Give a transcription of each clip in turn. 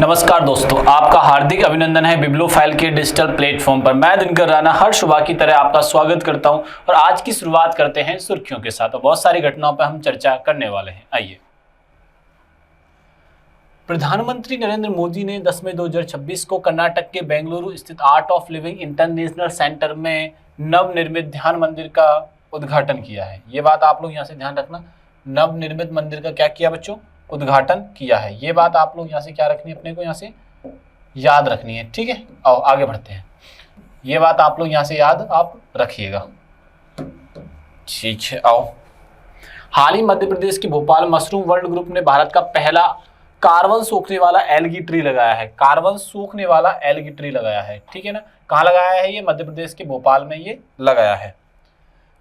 नमस्कार दोस्तों, आपका हार्दिक अभिनंदन है बिब्लोफाइल के डिजिटल प्लेटफॉर्म पर। मैं दिनकर राणा हर सुबह की तरह आपका स्वागत करता हूं और आज की शुरुआत करते हैं सुर्खियों के साथ और बहुत सारी घटनाओं पर हम चर्चा करने वाले हैं। आइए। प्रधानमंत्री नरेंद्र मोदी ने 10 मई 2026 को कर्नाटक के बेंगलुरु स्थित art of living international centre में नवनिर्मित ध्यान मंदिर का उद्घाटन किया है। ये बात आप लोग यहाँ से ध्यान रखना, नवनिर्मित मंदिर का क्या किया बच्चों? उद्घाटन किया है। ये बात आप लोग यहाँ से क्या रखनी है, अपने को यहाँ से याद रखनी है। ठीक है, आओ आगे बढ़ते हैं। ये बात आप लोग यहाँ से याद आप रखिएगा। ठीक है, आओ। हाल ही मध्य प्रदेश के भोपाल मशरूम वर्ल्ड ग्रुप ने भारत का पहला कार्बन सोखने वाला एल्गी ट्री लगाया है। कार्बन सूखने वाला एल्गी ट्री लगाया है, ठीक है ना। कहाँ लगाया है? ये मध्य प्रदेश के भोपाल में ये लगाया है।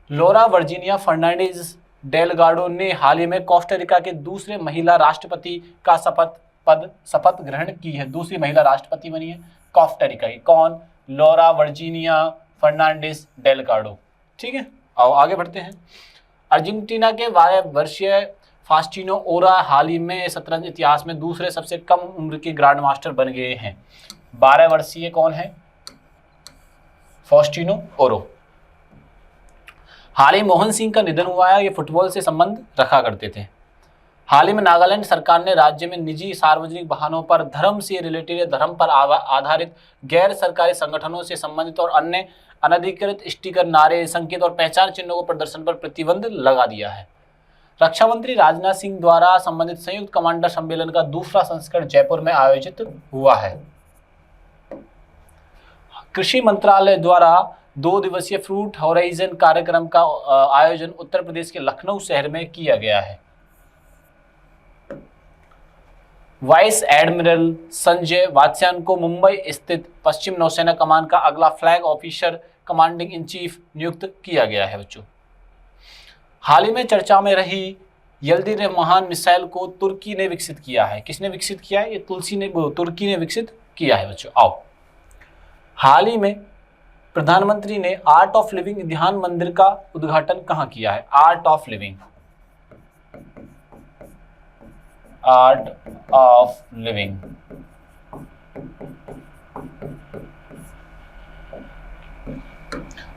लोरा वर्जीनिया फर्नांडीज डेलगाडो ने हाल ही में कोस्टारिका के दूसरे महिला राष्ट्रपति का शपथ ग्रहण की है। दूसरी महिला राष्ट्रपति बनी है कोस्टारिका की। कौन? लोरा वर्जीनिया फर्नांडीज डेलगाडो। ठीक है, आओ आगे बढ़ते हैं। अर्जेंटीना के 12 वर्षीय फास्टिनो ओरा हाल ही में शतरंज इतिहास में दूसरे सबसे कम उम्र के ग्रैंड मास्टर बन गए हैं। 12 वर्षीय कौन है? फास्टिनो ओरो। हाल ही मोहन सिंह का निधन हुआ है। ये फुटबॉल से संबंध रखा करते थे। हाल ही में नागालैंड सरकार ने राज्य में निजी सार्वजनिक वाहनों पर धर्म से रिलेटेड या धर्म पर आधारित गैर सरकारी संगठनों से संबंधित और अन्य अनधिकृत स्टिकर, नारे, संकेत और पहचान चिन्हों को प्रदर्शन पर प्रतिबंध लगा दिया है। रक्षा मंत्री राजनाथ सिंह द्वारा संबंधित संयुक्त कमांडर सम्मेलन का दूसरा संस्करण जयपुर में आयोजित हुआ है। कृषि मंत्रालय द्वारा 2 दिवसीय फ्रूट होराइजन कार्यक्रम का आयोजन उत्तर प्रदेश के लखनऊ शहर में किया गया है। वाइस एडमिरल संजय वात्स्यायन को मुंबई स्थित पश्चिम नौसेना कमान का अगला flag officer commanding in chief नियुक्त किया गया है। बच्चों, हाल ही में चर्चा में रही यल्दिरिमान मिसाइल को तुर्की ने विकसित किया है। किसने विकसित किया है? ये तुर्की ने विकसित किया है। बच्चों आओ। हाल ही में प्रधानमंत्री ने आर्ट ऑफ लिविंग ध्यान मंदिर का उद्घाटन कहाँ किया है? Art of living, art of living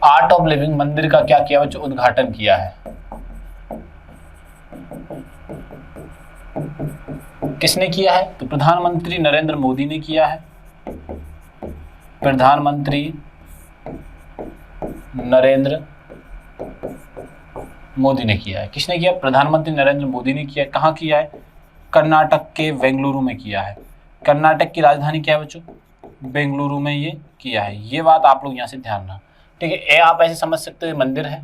art of living मंदिर का क्या किया बच्चों? उद्घाटन किया है। किसने किया है? तो प्रधानमंत्री नरेंद्र मोदी ने किया है। प्रधानमंत्री नरेंद्र मोदी ने किया है। किसने किया? प्रधानमंत्री नरेंद्र मोदी ने किया। कहाँ किया है? कर्नाटक के बेंगलुरु में किया है। कर्नाटक की राजधानी क्या है बच्चों? बेंगलुरु में ये किया है। ये बात आप लोग यहाँ से ध्यान रखना। ठीक है, ये आप ऐसे समझ सकते हो, मंदिर है,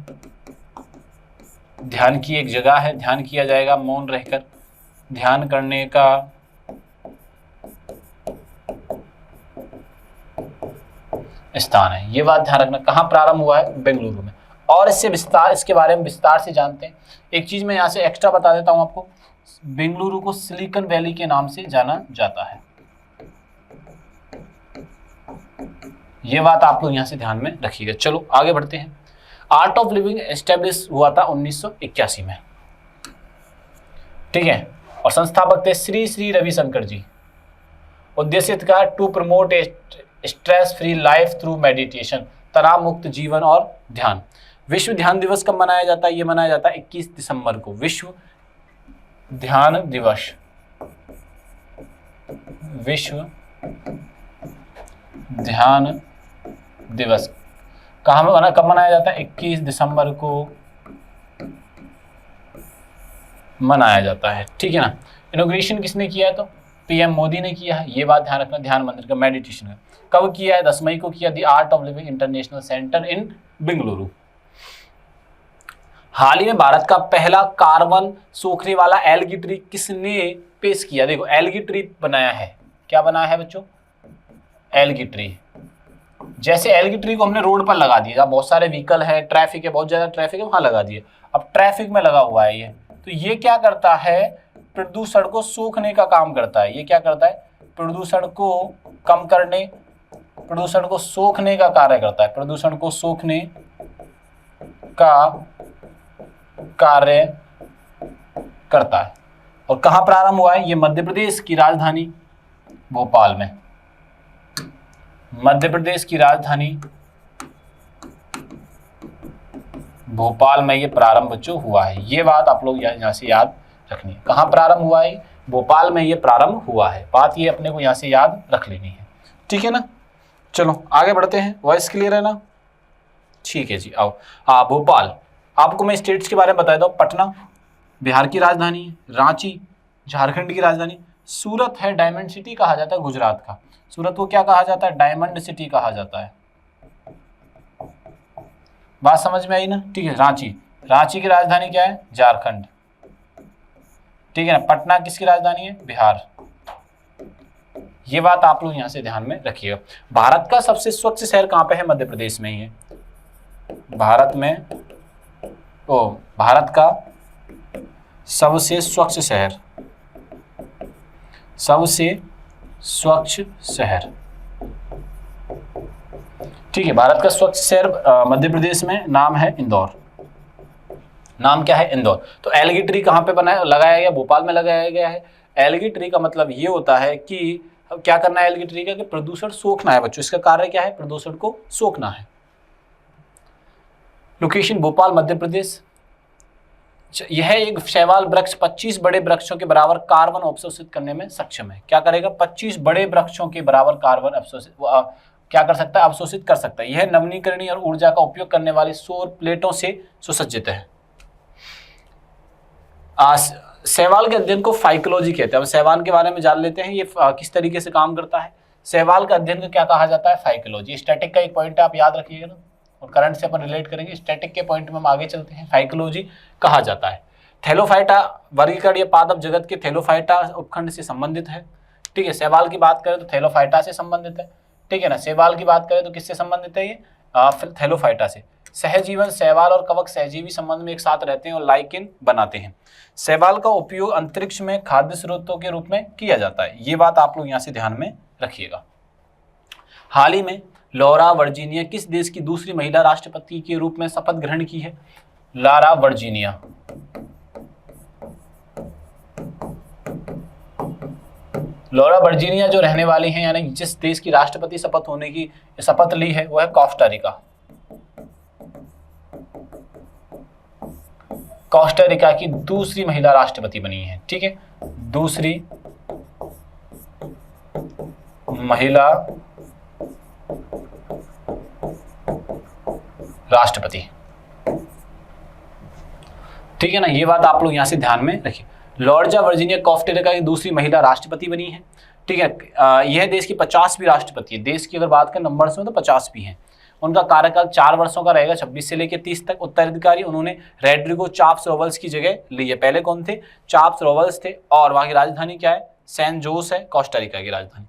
ध्यान की एक जगह है, ध्यान किया जाएगा मौन रहकर, ध्यान करने का स्थान है। ये बात ध्यान रखना। कहाँ प्रारंभ हुआ है? बेंगलुरु में। और इसके बारे में विस्तार से जानते हैं। एक चीज मैं यहाँ से एक्स्ट्रा बता देता हूँ आपको, बेंगलुरु को सिलिकॉन वैली के नाम से जाना जाता है। ये बात आप लोग यहाँ से ध्यान में रखिएगा। चलो आगे बढ़ते हैं। आर्ट ऑफ लिविंग एस्टेब्लिश हुआ था 1981 में। ठीक है, और संस्थापक थे श्री श्री रविशंकर जी। उद्देश्य था to promote stress free life through meditation, तनाव मुक्त जीवन और ध्यान। विश्व ध्यान दिवस कब मनाया जाता है? ये मनाया जाता है 21 दिसंबर को, विश्व ध्यान दिवस। विश्व ध्यान दिवस कब मनाया जाता है? 21 दिसंबर को मनाया जाता है। ठीक है ना। इनॉग्रेशन किसने किया है? तो पीएम मोदी ने किया है। ये बात ध्यान रखना, ध्यान मंदिर का, मेडिटेशन का। कब किया है? 10 मई को किया, the art of living international centre in Bengaluru. हाल ही में भारत का पहला कार्बन सोखने वाला एल्गी ट्री किसने पेश किया? देखो, एल्गी ट्री बनाया है। क्या बनाया है बच्चों? Algae tree. जैसे एल्गी ट्री को हमने रोड पर लगा दिया, बहुत सारे व्हीकल है, ट्रैफिक है, बहुत ज्यादा ट्रैफिक है, वहां लगा दिए। अब ट्रैफिक में लगा हुआ है ये, तो ये क्या करता है? प्रदूषण को सोखने का काम करता है। ये क्या करता है? प्रदूषण को कम करने, प्रदूषण को सोखने का कार्य करता है। प्रदूषण को सोखने का कार्य करता है। और कहाँ प्रारंभ हुआ है? ये मध्य प्रदेश की राजधानी भोपाल में। मध्य प्रदेश की राजधानी भोपाल में ये प्रारंभ बच्चों हुआ है। ये बात आप लोग यहाँ से याद रखनी है। कहाँ प्रारंभ हुआ है? भोपाल में ये प्रारंभ हुआ है। बात ये अपने को यहाँ से याद रख लेनी है, ठीक है ना। चलो आगे बढ़ते हैं। वॉइस क्लियर है ना? ठीक है जी, आओ। भोपाल, आपको मैं स्टेट्स के बारे में बता दूं। पटना बिहार की राजधानी है, रांची झारखंड की राजधानी, सूरत है डायमंड सिटी कहा जाता है गुजरात का। सूरत को क्या कहा जाता है? डायमंड सिटी कहा जाता है। बात समझ में आई ना? ठीक है। रांची, रांची की राजधानी क्या है? झारखंड, ठीक है ना। पटना किसकी राजधानी है? बिहार। ये बात आप लोग यहां से ध्यान में रखिएगा। भारत का सबसे स्वच्छ शहर कहां पे है? मध्य प्रदेश में ही है। भारत का सबसे स्वच्छ शहर, सबसे स्वच्छ शहर, ठीक है। भारत का स्वच्छ शहर मध्य प्रदेश में, नाम है इंदौर। नाम क्या है? इंदौर। तो एलगी ट्री कहाँ पे लगाया गया? भोपाल में लगाया गया है। एलगी ट्री का मतलब ये होता है कि क्या करना है एलगी ट्री का? कि प्रदूषण सोखना है बच्चों। इसका कार्य क्या है? प्रदूषण को सोखना है। लोकेशन भोपाल, मध्य प्रदेश। यह एक शैवाल वृक्ष 25 बड़े वृक्षों के बराबर कार्बन अवशोषित करने में सक्षम है। क्या करेगा? 25 बड़े वृक्षों के बराबर कार्बन अवशोषित क्या कर सकता है? अवशोषित कर सकता है। यह नवीकरणीय और ऊर्जा का उपयोग करने वाली सौर प्लेटों से सुसज्जित है। शैवाल के अध्ययन को फाइकोलॉजी कहते हैं। अब शैवाल के बारे में जान लेते हैं, ये किस तरीके से काम करता है। शैवाल का अध्ययन को क्या कहा जाता है? फाइकोलॉजी। स्टैटिक का एक पॉइंट है, आप याद रखिएगा ना, और करंट से अपन रिलेट करेंगे। स्टैटिक के पॉइंट में हम आगे चलते हैं। फाइकोलॉजी कहा जाता है। थैलोफाइटा वर्गीकरण ये पादप जगत के थैलोफाइटा उपखंड से संबंधित है, ठीक है। शैवाल की बात करें तो थैलोफाइटा से संबंधित है, ठीक है ना। शैवाल की बात करें तो किससे संबंधित है? ये थैलोफाइटा से। सहजीवन, शैवाल और कवक सहजीवी संबंध में एक साथ रहते हैं और लाइकेन बनाते हैं। शैवाल का उपयोग अंतरिक्ष में खाद्य स्रोतों के रूप में किया जाता है। ये बात आप लोग यहाँ से ध्यान में रखिएगा। हाल ही में लॉरा वर्जीनिया किस देश की दूसरी महिला राष्ट्रपति के रूप में शपथ ग्रहण की है? Laura Virginia. लॉरा वर्जीनिया जो रहने वाली हैं, यानी जिस देश की राष्ट्रपति शपथ होने की शपथ ली है, वो है कोस्टारिका। कोस्टारिका की दूसरी महिला राष्ट्रपति बनी है, ठीक है। दूसरी महिला राष्ट्रपति, ठीक है ना। ये बात आप लोग यहां से ध्यान में रखिए। लॉर्जा वर्जीनिया कोस्टारिका की दूसरी महिला राष्ट्रपति बनी है, ठीक है। यह देश की 50वीं राष्ट्रपति है। देश की अगर बात करें नंबर में तो 50 भी हैं। उनका कार्यकाल 4 वर्षों का रहेगा, 26 से लेकर 30 तक। उत्तराधिकारी उन्होंने रोड्रिगो चाप्स-रोवल्स की जगह ली है। पहले कौन थे? चाप्स-रोवल्स थे। और वहां की राजधानी क्या है? सैन जोस है, कोस्टारिका की राजधानी।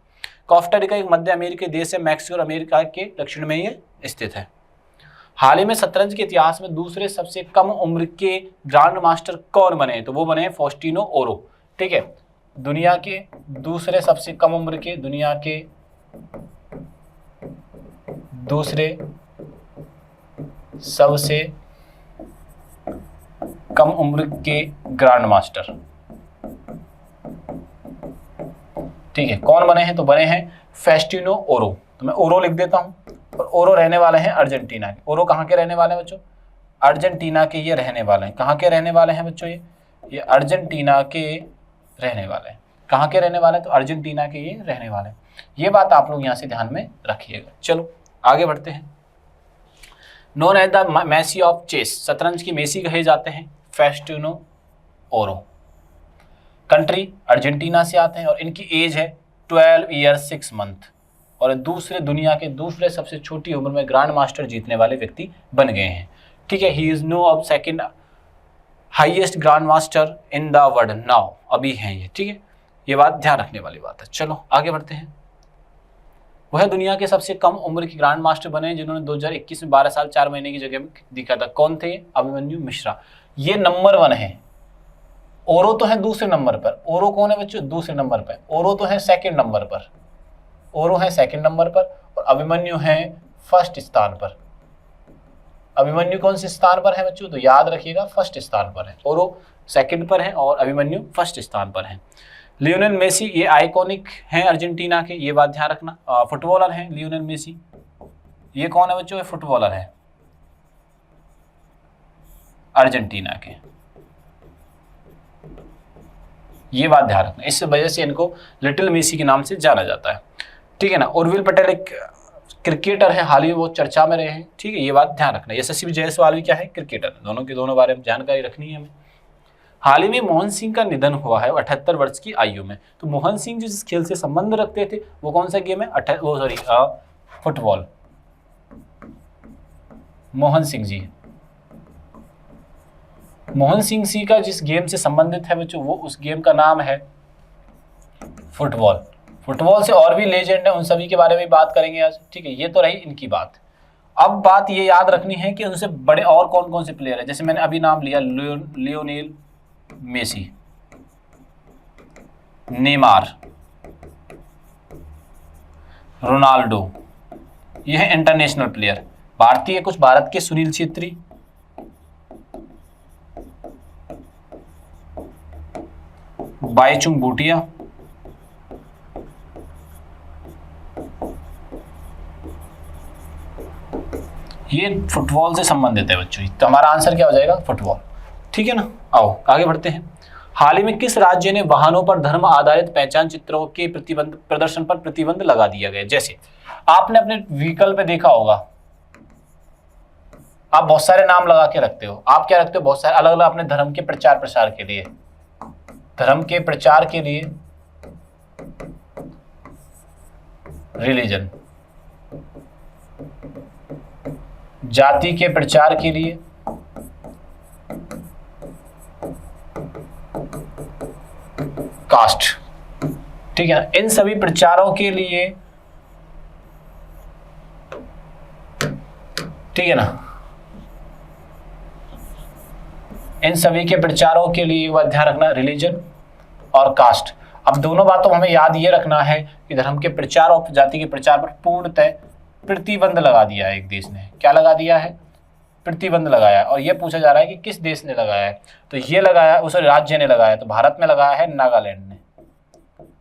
कोस्टारिका एक मध्य अमेरिकी देश है, मैक्सिको और अमेरिका के दक्षिण में ये स्थित है। हाल ही में शतरंज के इतिहास में दूसरे सबसे कम उम्र के ग्रांड मास्टर कौन बने? तो वो बने फास्टिनो ओरो, ठीक है। दुनिया के दूसरे सबसे कम उम्र के, दुनिया के दूसरे सबसे कम उम्र के ग्रैंड मास्टर, ठीक है। कौन बने हैं? तो बने हैं फास्टिनो ओरो। तो मैं ओरो लिख देता हूं। और ओरो रहने वाले हैं अर्जेंटीना के। ओरो कहाँ के रहने वाले हैं बच्चों? अर्जेंटीना के ये रहने वाले हैं। कहाँ के रहने वाले हैं बच्चों? ये अर्जेंटीना के रहने वाले हैं। कहाँ के रहने वाले हैं? तो अर्जेंटीना के ये रहने वाले हैं। ये बात आप लोग यहाँ से ध्यान में रखिएगा। चलो आगे बढ़ते हैं। Known as the Messi of chess, शतरंज की मेसी कहे जाते हैं फास्टिनो ओरो। कंट्री अर्जेंटीना से आते हैं और इनकी एज है 12 ईयर्स 6 मंथ। और दूसरे दुनिया के दूसरे सबसे छोटी उम्र में ग्रैंड मास्टर जीतने वाले व्यक्ति बन गए हैं, ठीक है। He is know of second highest grandmaster in the world now, अभी हैं ये, ठीक है। ये बात ध्यान रखने वाली बात है। चलो आगे बढ़ते हैं। वह दुनिया के सबसे कम उम्र के ग्रैंड मास्टर बने जिन्होंने 2021 में 12 साल 4 महीने की जगह में दिखा था। कौन थे? अभिमन्यु मिश्रा। ये नंबर 1 है। ओरो तो है दूसरे नंबर पर। ओरो कौन है बच्चों? दूसरे नंबर पर। ओरो तो है सेकंड नंबर पर। ओरो है सेकंड नंबर पर और अभिमन्यु है फर्स्ट स्थान पर। अभिमन्यु कौन से स्थान पर है बच्चों? तो याद रखिएगा फर्स्ट स्थान पर है। ओरो सेकंड पर है और अभिमन्यु फर्स्ट स्थान पर है। लियोनेल मेसी ये आइकॉनिक हैं अर्जेंटीना के, ये बात ध्यान रखना। फुटबॉलर हैं लियोनेल मेसी, ये कौन है बच्चों? ये फुटबॉलर है अर्जेंटीना के, ये बात ध्यान रखना। इस वजह से इनको लिटिल मेसी के नाम से जाना जाता है, ठीक है ना। उर्विल पटेल एक क्रिकेटर है, हाल ही वो चर्चा में रहे हैं, ठीक है, ये बात ध्यान रखना। यशस्वी जायसवाल भी क्या है? क्रिकेटर। दोनों के दोनों बारे में जानकारी रखनी है हमें। हाल ही में मोहन सिंह का निधन हुआ है 78 वर्ष की आयु में। तो मोहन सिंह जिस खेल से संबंध रखते थे वो कौन सा गेम है? फुटबॉल। मोहन सिंह जी, मोहन सिंह जी का जिस गेम से संबंधित है बच्चों, वो उस गेम का नाम है फुटबॉल। फुटबॉल से और भी लेजेंड है, उन सभी के बारे में बात करेंगे आज, ठीक है। ये तो रही इनकी बात। अब बात ये याद रखनी है कि उनसे बड़े और कौन कौन से प्लेयर हैं। जैसे मैंने अभी नाम लिया लियोनेल मेसी, नेमार, रोनाल्डो, ये है इंटरनेशनल प्लेयर। भारतीय कुछ भारत के सुनील छेत्री, बाईचुंग भूटिया, ये फुटबॉल से संबंधित है बच्चों। तो हमारा आंसर क्या हो जाएगा? फुटबॉल, ठीक है ना। आओ आगे बढ़ते हैं। हाल ही में किस राज्य ने वाहनों पर धर्म आधारित पहचान चित्रों के प्रदर्शन पर प्रतिबंध लगा दिया गया? जैसे आपने अपने व्हीकल पे देखा होगा, आप बहुत सारे नाम लगा के रखते हो। आप क्या रखते हो? बहुत सारे अलग अलग अपने धर्म के प्रचार प्रसार के लिए, धर्म के प्रचार के लिए रिलीजन, जाति के प्रचार के लिए कास्ट, ठीक है। इन सभी प्रचारों के लिए, ठीक है ना, इन सभी के प्रचारों के लिए बात ध्यान रखना, रिलीजन और कास्ट। अब दोनों बातों हमें याद ये रखना है कि धर्म के प्रचार और जाति के प्रचार पर पूर्णतः प्रतिबंध लगा दिया है एक देश ने। क्या लगा दिया है? प्रतिबंध लगाया है। और ये पूछा जा रहा है कि किस देश ने लगाया है? तो ये लगाया, उस राज्य ने लगाया। तो भारत में लगाया है नागालैंड ने।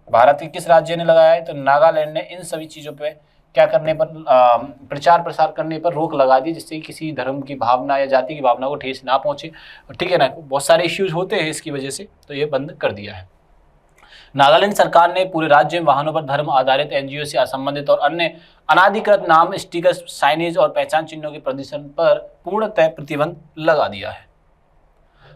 भारत के किस राज्य ने लगाया है? तो नागालैंड ने इन सभी चीजों पे क्या करने पर, प्रचार प्रसार करने पर रोक लगा दी, जिससे किसी धर्म की भावना या जाति की भावना को ठेस ना पहुंचे, ठीक है ना। बहुत सारे इश्यूज होते हैं इसकी वजह से, तो ये बंद कर दिया है। नागालैंड सरकार ने पूरे राज्य में वाहनों पर धर्म आधारित एनजीओ से असंबंधित और अन्य अनाधिकृत नाम, स्टिकर, साइनेज और पहचान चिन्हों के प्रदर्शन पर पूर्णतः प्रतिबंध लगा दिया है।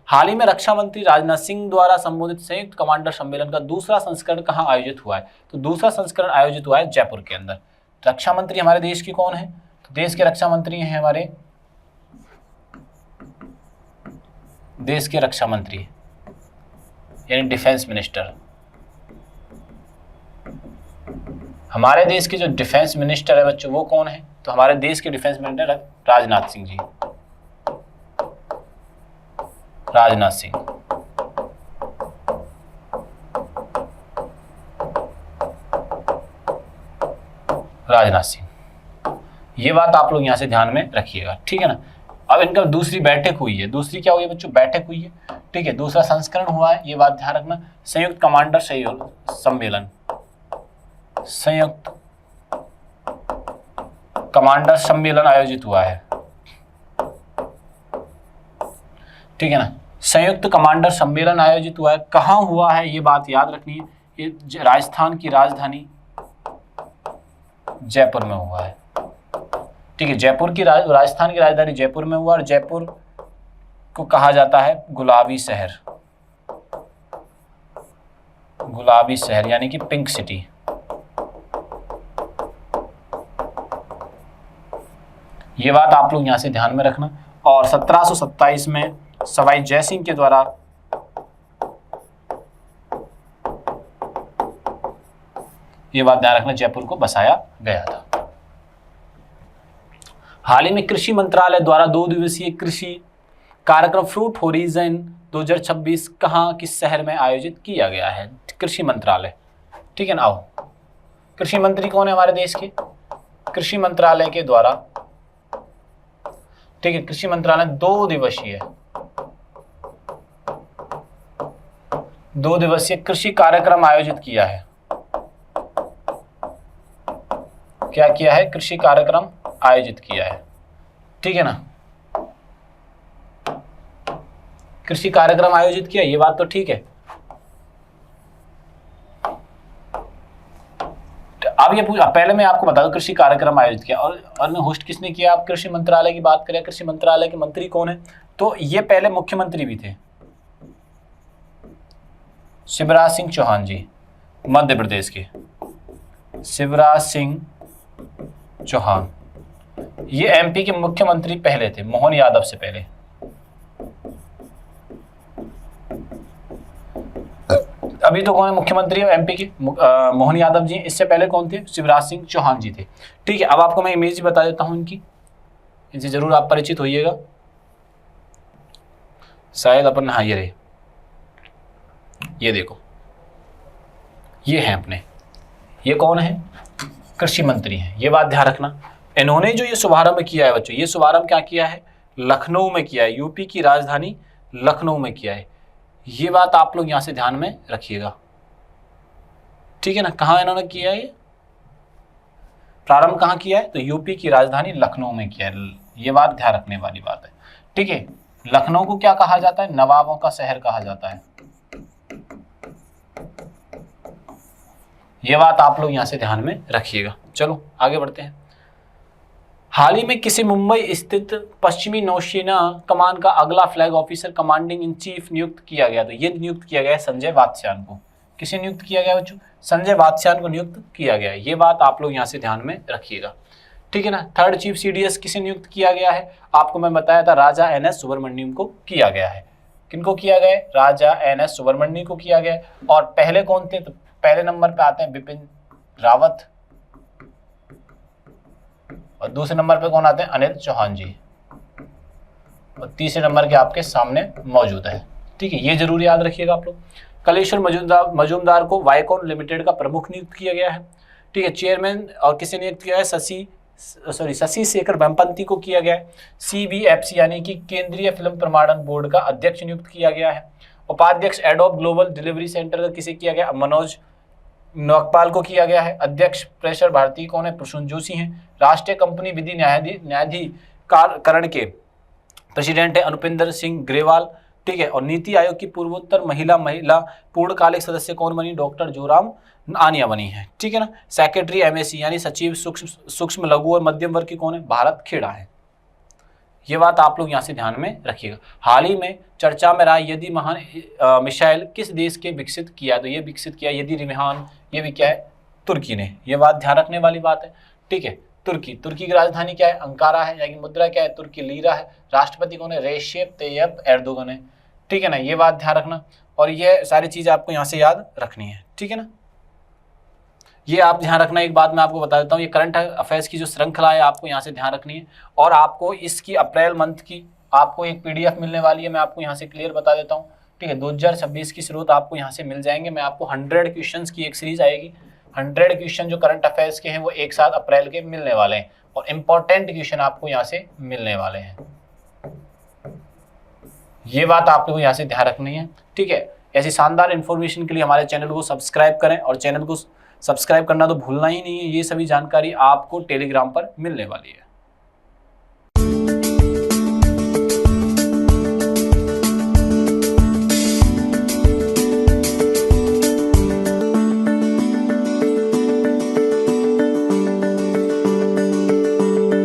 हाल ही में रक्षा मंत्री राजनाथ सिंह द्वारा संबोधित संयुक्त कमांडर सम्मेलन का दूसरा संस्करण कहाँ आयोजित हुआ है? तो दूसरा संस्करण आयोजित हुआ है जयपुर के अंदर। रक्षा मंत्री हमारे देश के कौन है? तो देश के रक्षा मंत्री हैं हमारे, देश के रक्षा मंत्री यानी डिफेंस मिनिस्टर। हमारे देश के जो डिफेंस मिनिस्टर है बच्चों, वो कौन है? तो हमारे देश के डिफेंस मिनिस्टर है राजनाथ सिंह जी, राजनाथ सिंह। राजनाथ सिंह, ये बात आप लोग यहां से ध्यान में रखिएगा, ठीक है ना। अब इनका दूसरी बैठक हुई है। दूसरी क्या हुई है बच्चों? बैठक हुई है, ठीक है। दूसरा संस्करण हुआ है, ये बात ध्यान रखना। संयुक्त कमांडर सम्मेलन, संयुक्त कमांडर सम्मेलन आयोजित हुआ है, ठीक है ना। संयुक्त कमांडर सम्मेलन आयोजित हुआ है। कहां हुआ है ये बात याद रखनी है। ये राजस्थान की राजधानी जयपुर में हुआ है, ठीक है। जयपुर की राजस्थान की राजधानी जयपुर में हुआ, और जयपुर को कहा जाता है गुलाबी शहर, गुलाबी शहर यानी कि पिंक सिटी। ये बात आप लोग यहां से ध्यान में रखना। और 1727 में सवाई जयसिंह के द्वारा ये बात ध्यान रखना, जयपुर को बसाया गया था। हाल ही में कृषि मंत्रालय द्वारा 2 दिवसीय कृषि कार्यक्रम फ्रूट होरिजन 2026 कहां, किस शहर में आयोजित किया गया है? कृषि मंत्रालय, ठीक है ना। आओ, कृषि मंत्री कौन है हमारे देश के? कृषि मंत्रालय के द्वारा, ठीक है, कृषि मंत्रालय 2 दिवसीय 2 दिवसीय कृषि कार्यक्रम आयोजित किया है। क्या किया है? कृषि कार्यक्रम आयोजित किया है, ठीक है ना। कृषि कार्यक्रम आयोजित किया, ये बात तो ठीक है। अब ये पहले मैं आपको बता दूं कृषि कार्यक्रम आयोजित किया और होस्ट किसने किया। आप कृषि मंत्रालय की बात करें, कृषि मंत्रालय के मंत्री कौन है? तो ये पहले मुख्यमंत्री भी थे, शिवराज सिंह चौहान जी, मध्य प्रदेश के शिवराज सिंह चौहान। ये एमपी के मुख्यमंत्री पहले थे, मोहन यादव से पहले। अभी तो कौन है मुख्यमंत्री एमपी के? मोहन यादव जी। इससे पहले कौन थे? शिवराज सिंह चौहान जी थे, ठीक है। अब आपको मैं इमेज बता देता हूं इनकी, इनसे जरूर आप परिचित होइएगा। शायद अपन, हाँ ये रहे, ये देखो, ये हैं अपने, ये कौन है? कृषि मंत्री हैं। ये बात ध्यान रखना। इन्होंने जो ये शुभारंभ किया है बच्चों, ये शुभारंभ क्या किया है? लखनऊ में किया है, यूपी की राजधानी लखनऊ में किया है। ये बात आप लोग यहां से ध्यान में रखिएगा, ठीक है ना। कहां इन्होंने किया है? प्रारंभ कहां किया है? तो यूपी की राजधानी लखनऊ में किया है। ये बात ध्यान रखने वाली बात है, ठीक है। लखनऊ को क्या कहा जाता है? नवाबों का शहर कहा जाता है। ये बात आप लोग यहां से ध्यान में रखिएगा। चलो आगे बढ़ते हैं। हाल ही में किसी मुंबई स्थित पश्चिमी नौसेना कमान का अगला flag officer commanding in chief नियुक्त किया गया। तो ये नियुक्त किया गया है संजय वात्स्यायन को। किसे नियुक्त किया गया बच्चों? संजय वात्स्यायन को नियुक्त किया गया है। ये बात आप लोग यहाँ से ध्यान में रखिएगा, ठीक है ना। थर्ड चीफ सीडीएस किसे नियुक्त किया गया है? आपको मैं बताया था, राजा NS सुब्रमण्यम को किया गया है। किनको किया गया है? राजा NS सुब्रमण्यम को किया गया है। और पहले कौन थे? तो पहले नंबर पे आते हैं बिपिन रावत, और दूसरे नंबर पे कौन आते हैं? अनिल चौहान जी, और तीसरे नंबर के आपके सामने मौजूद है, ठीक है। ये जरूर याद रखिएगा आप लोग। कलेश्वर मजूमदार को वाइकॉन लिमिटेड का प्रमुख नियुक्त किया गया है, ठीक है। चेयरमैन और किसे नियुक्त किया है? शशि शेखर वेम्पति को किया गया है। CBFC यानी कि केंद्रीय फिल्म प्रमाणन बोर्ड का अध्यक्ष नियुक्त किया गया है। उपाध्यक्ष एडोब ग्लोबल डिलीवरी सेंटर का किसे किया गया? मनोज नौकपाल को किया गया है। अध्यक्ष प्रेशर भारती कौन है? प्रसून जोशी हैं। राष्ट्रीय कंपनी विधि न्यायाधिकरण के प्रेसिडेंट है अनुपिंदर सिंह ग्रेवाल, ठीक है। और नीति आयोग की पूर्वोत्तर महिला पूर्णकालिक सदस्य कौन बनी? डॉक्टर जोराम आनिया बनी है, ठीक है ना। सेक्रेटरी MAC यानी सचिव सूक्ष्म लघु और मध्यम वर्ग की कौन है? भारत खेड़ा है। ये बात आप लोग यहाँ से ध्यान में रखिएगा। हाल ही में चर्चा में रहा यदि महान मिसाइल किस देश के विकसित किया? तो ये विकसित किया यदि रिहान, ये भी क्या है? तुर्की ने। ये बात ध्यान रखने वाली बात है, ठीक है। तुर्की की राजधानी क्या है? अंकारा है। यानी मुद्रा क्या है? तुर्की लीरा है। राष्ट्रपति कौन है? रेसेप तैयब एर्दोगन है, ठीक है ना। ये बात ध्यान रखना, और ये सारी चीजें आपको यहाँ से याद रखनी है, ठीक है ना। ये आप ध्यान रखना। एक बात मैं आपको बता देता हूँ, ये करंट अफेयर्स की जो श्रृंखला है आपको यहाँ से ध्यान रखनी है, और आपको इसकी अप्रैल मंथ की आपको एक PDF मिलने वाली है। मैं आपको यहाँ से क्लियर बता देता हूँ, ठीक है। 2026 की स्रोत आपको यहाँ से मिल जाएंगे। मैं आपको 100 क्वेश्चंस की एक सीरीज आएगी। 100 क्वेश्चन जो करंट अफेयर्स के हैं वो एक साथ अप्रैल के मिलने वाले हैं, और इंपॉर्टेंट क्वेश्चन आपको यहाँ से मिलने वाले हैं। ये बात आप लोगों को यहाँ से ध्यान रखनी है, ठीक है। ऐसी शानदार इन्फॉर्मेशन के लिए हमारे चैनल को सब्सक्राइब करें, और चैनल को सब्सक्राइब करना तो भूलना ही नहीं है। ये सभी जानकारी आपको टेलीग्राम पर मिलने वाली है।